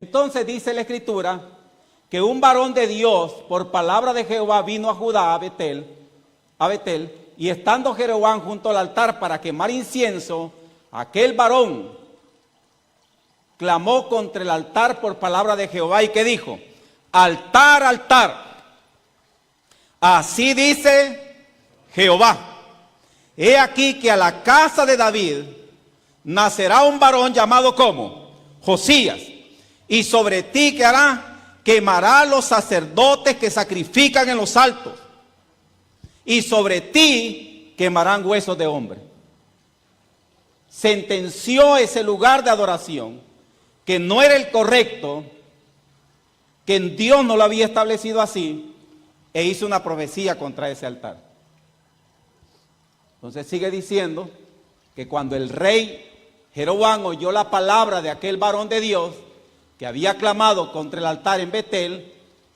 Entonces dice la Escritura que un varón de Dios, por palabra de Jehová, vino a Judá, a Betel, y estando Jeroboam junto al altar para quemar incienso, aquel varón clamó contra el altar por palabra de Jehová, y que dijo: altar, altar, así dice Jehová, he aquí que a la casa de David nacerá un varón llamado como Josías, y sobre ti que hará, quemará a los sacerdotes que sacrifican en los altos, y sobre ti quemarán huesos de hombre. Sentenció ese lugar de adoración, que no era el correcto, que Dios no lo había establecido así, e hizo una profecía contra ese altar. Entonces sigue diciendo que cuando el rey Jeroboam oyó la palabra de aquel varón de Dios que había clamado contra el altar en Betel,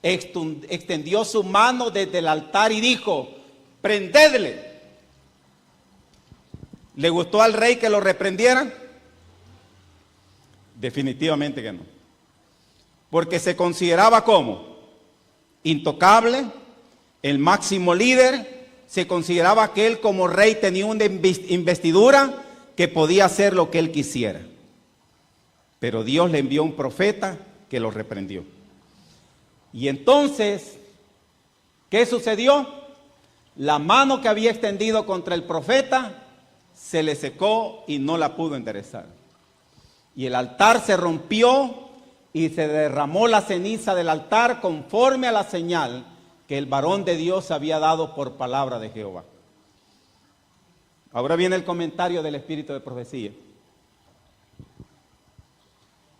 extendió su mano desde el altar y dijo: prendedle. ¿Le gustó al rey que lo reprendieran? Definitivamente que no. Porque se consideraba como intocable, el máximo líder. Se consideraba que él como rey tenía una investidura que podía hacer lo que él quisiera. Pero Dios le envió un profeta que lo reprendió. Y entonces, ¿qué sucedió? La mano que había extendido contra el profeta se le secó y no la pudo enderezar. Y el altar se rompió y se derramó la ceniza del altar conforme a la señal que el varón de Dios había dado por palabra de Jehová. Ahora viene el comentario del espíritu de profecía.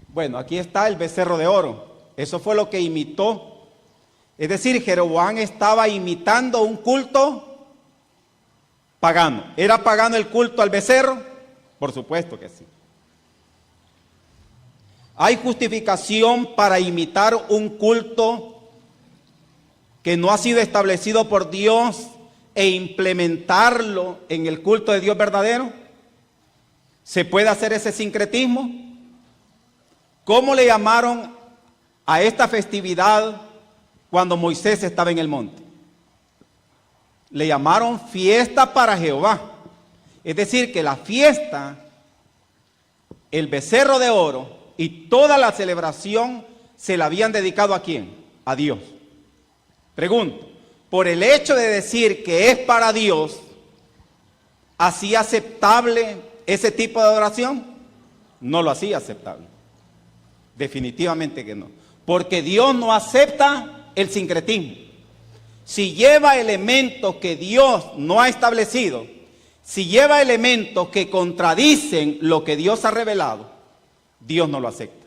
Bueno, aquí está el becerro de oro. Eso fue lo que imitó. Es decir, Jeroboam estaba imitando un culto pagano. ¿Era pagano el culto al becerro? Por supuesto que sí. ¿Hay justificación para imitar un culto que no ha sido establecido por Dios e implementarlo en el culto de Dios verdadero? ¿Se puede hacer ese sincretismo? ¿Cómo le llamaron a esta festividad cuando Moisés estaba en el monte? Le llamaron fiesta para Jehová. Es decir, que la fiesta, el becerro de oro y toda la celebración se la habían dedicado ¿a quién? A Dios. Pregunto, por el hecho de decir que es para Dios, ¿hacía aceptable ese tipo de adoración? No lo hacía aceptable. Definitivamente que no. Porque Dios no acepta el sincretismo. Si lleva elementos que Dios no ha establecido, si lleva elementos que contradicen lo que Dios ha revelado, Dios no lo acepta.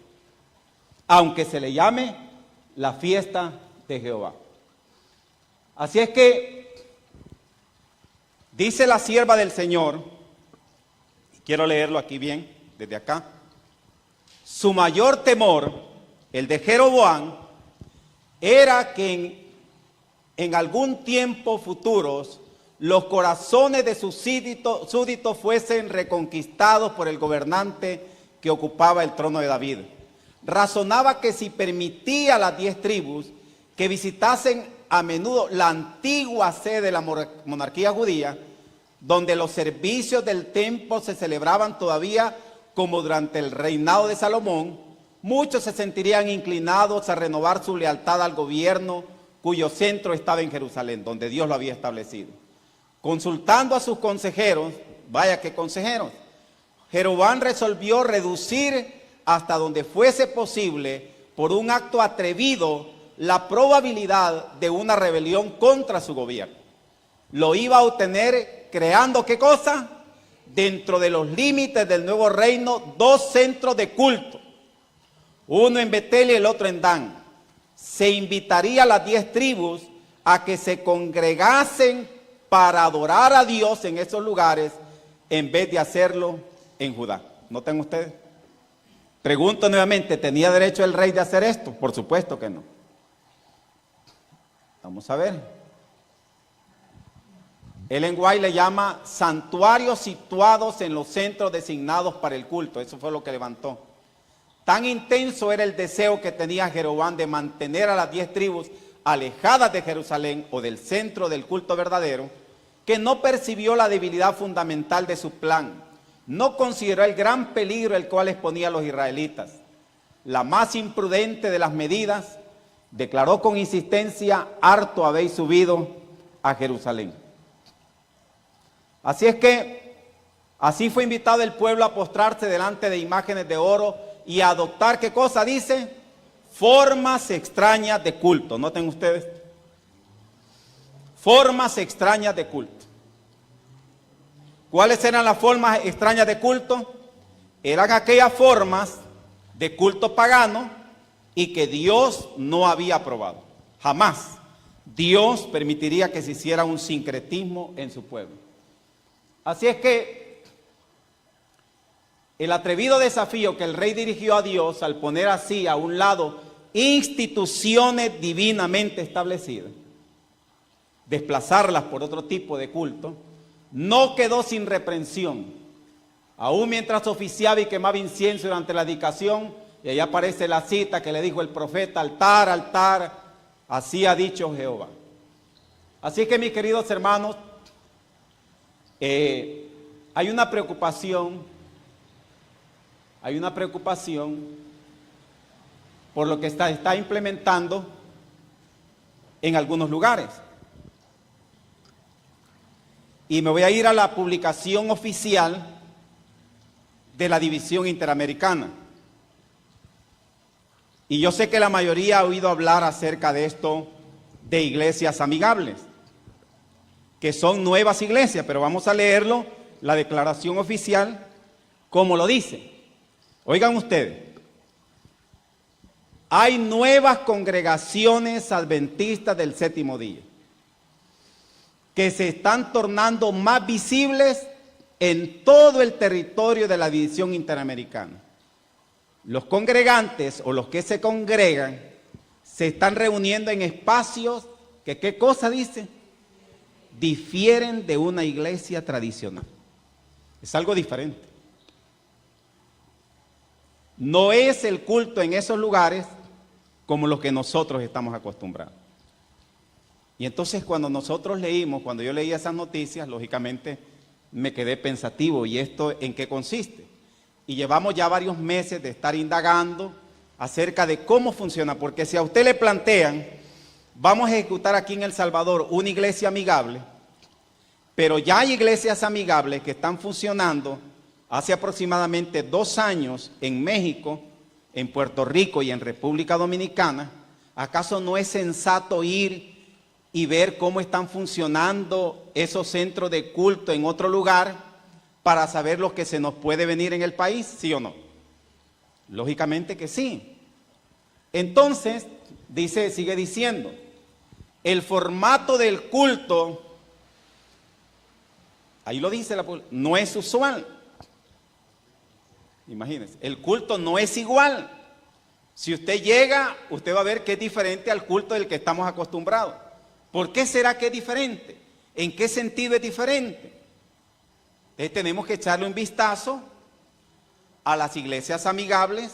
Aunque se le llame la fiesta de Jehová. Así es que dice la sierva del Señor, quiero leerlo aquí bien, desde acá. Su mayor temor, el de Jeroboam, era que en algún tiempo futuros los corazones de sus súbditos fuesen reconquistados por el gobernante que ocupaba el trono de David. Razonaba que si permitía a las 10 tribus que visitasen a menudo la antigua sede de la monarquía judía, donde los servicios del templo se celebraban todavía como durante el reinado de Salomón, muchos se sentirían inclinados a renovar su lealtad al gobierno cuyo centro estaba en Jerusalén, donde Dios lo había establecido. Consultando a sus consejeros, vaya que consejeros, Jeroboam resolvió reducir hasta donde fuese posible, por un acto atrevido, la probabilidad de una rebelión contra su gobierno. Lo iba a obtener creando ¿qué cosa? Dentro de los límites del nuevo reino, 2 centros de culto, uno en Betel y el otro en Dan. Se invitaría a las 10 tribus a que se congregasen para adorar a Dios en esos lugares, en vez de hacerlo en Judá. ¿Noten ustedes? Pregunto nuevamente, ¿tenía derecho el rey de hacer esto? Por supuesto que no. Vamos a ver. Ellen White le llama santuarios situados en los centros designados para el culto. Eso fue lo que levantó. Tan intenso era el deseo que tenía Jeroboam de mantener a las 10 tribus alejadas de Jerusalén o del centro del culto verdadero, que no percibió la debilidad fundamental de su plan. No consideró el gran peligro el cual exponía a los israelitas. La más imprudente de las medidas, declaró con insistencia: harto habéis subido a Jerusalén. Así es que, así fue invitado el pueblo a postrarse delante de imágenes de oro y a adoptar, ¿qué cosa dice? Formas extrañas de culto. Noten ustedes. Formas extrañas de culto. ¿Cuáles eran las formas extrañas de culto? Eran aquellas formas de culto pagano y que Dios no había aprobado. Jamás Dios permitiría que se hiciera un sincretismo en su pueblo. Así es que el atrevido desafío que el rey dirigió a Dios al poner así a un lado instituciones divinamente establecidas, desplazarlas por otro tipo de culto, no quedó sin reprensión. Aún mientras oficiaba y quemaba incienso durante la dedicación, y ahí aparece la cita que le dijo el profeta: altar, altar, así ha dicho Jehová. Así que, mis queridos hermanos, hay una preocupación por lo que está implementando en algunos lugares. Y me voy a ir a la publicación oficial de la División Interamericana. Y yo sé que la mayoría ha oído hablar acerca de esto, de iglesias amigables, que son nuevas iglesias, pero vamos a leerlo, la declaración oficial, como lo dice. Oigan ustedes, hay nuevas congregaciones adventistas del séptimo día, que se están tornando más visibles en todo el territorio de la División Interamericana. Los congregantes o los que se congregan se están reuniendo en espacios que, ¿qué cosa dice? Difieren de una iglesia tradicional. Es algo diferente. No es el culto en esos lugares como los que nosotros estamos acostumbrados. Y entonces cuando yo leí esas noticias, lógicamente me quedé pensativo. ¿Y esto en qué consiste? Y llevamos ya varios meses de estar indagando acerca de cómo funciona. Porque si a usted le plantean, vamos a ejecutar aquí en El Salvador una iglesia amigable, pero ya hay iglesias amigables que están funcionando hace aproximadamente 2 años en México, en Puerto Rico y en República Dominicana, ¿acaso no es sensato ir y ver cómo están funcionando esos centros de culto en otro lugar para saber lo que se nos puede venir en el país? ¿Sí o no? Lógicamente que sí. Entonces, sigue diciendo, el formato del culto, ahí lo dice no es usual. Imagínense, el culto no es igual. Si usted llega, usted va a ver que es diferente al culto del que estamos acostumbrados. ¿Por qué será que es diferente? ¿En qué sentido es diferente? Entonces tenemos que echarle un vistazo a las iglesias amigables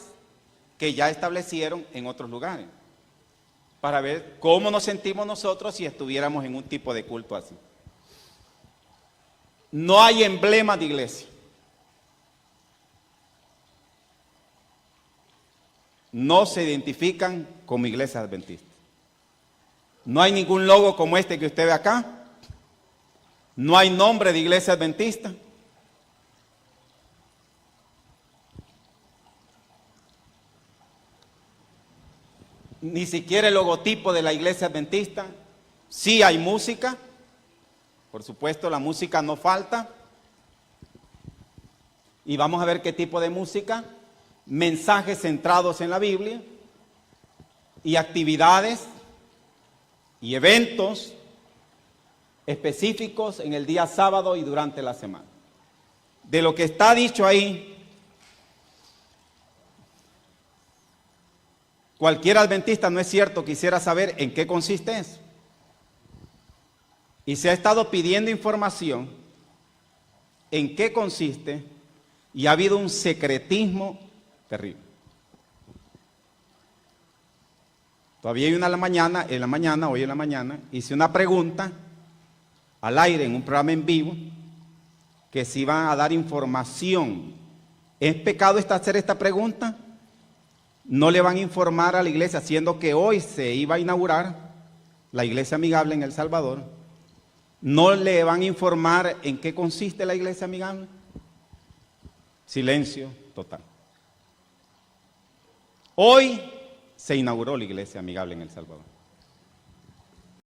que ya establecieron en otros lugares, para ver cómo nos sentimos nosotros si estuviéramos en un tipo de culto así. No hay emblemas de iglesia. No se identifican como iglesias adventistas. No hay ningún logo como este que usted ve acá. No hay nombre de iglesia adventista. Ni siquiera el logotipo de la iglesia adventista. Sí hay música. Por supuesto, la música no falta. Y vamos a ver qué tipo de música. Mensajes centrados en la Biblia. Y actividades y eventos específicos en el día sábado y durante la semana. De lo que está dicho ahí, cualquier adventista, no es cierto, quisiera saber en qué consiste eso. Y se ha estado pidiendo información en qué consiste y ha habido un secretismo terrible. Todavía hay una hoy en la mañana, hice una pregunta al aire en un programa en vivo, que se iban a dar información. ¿Es pecado hacer esta pregunta? No le van a informar a la iglesia, siendo que hoy se iba a inaugurar la iglesia amigable en El Salvador. No le van a informar en qué consiste la iglesia amigable. Silencio total. Hoy se inauguró la iglesia amigable en El Salvador.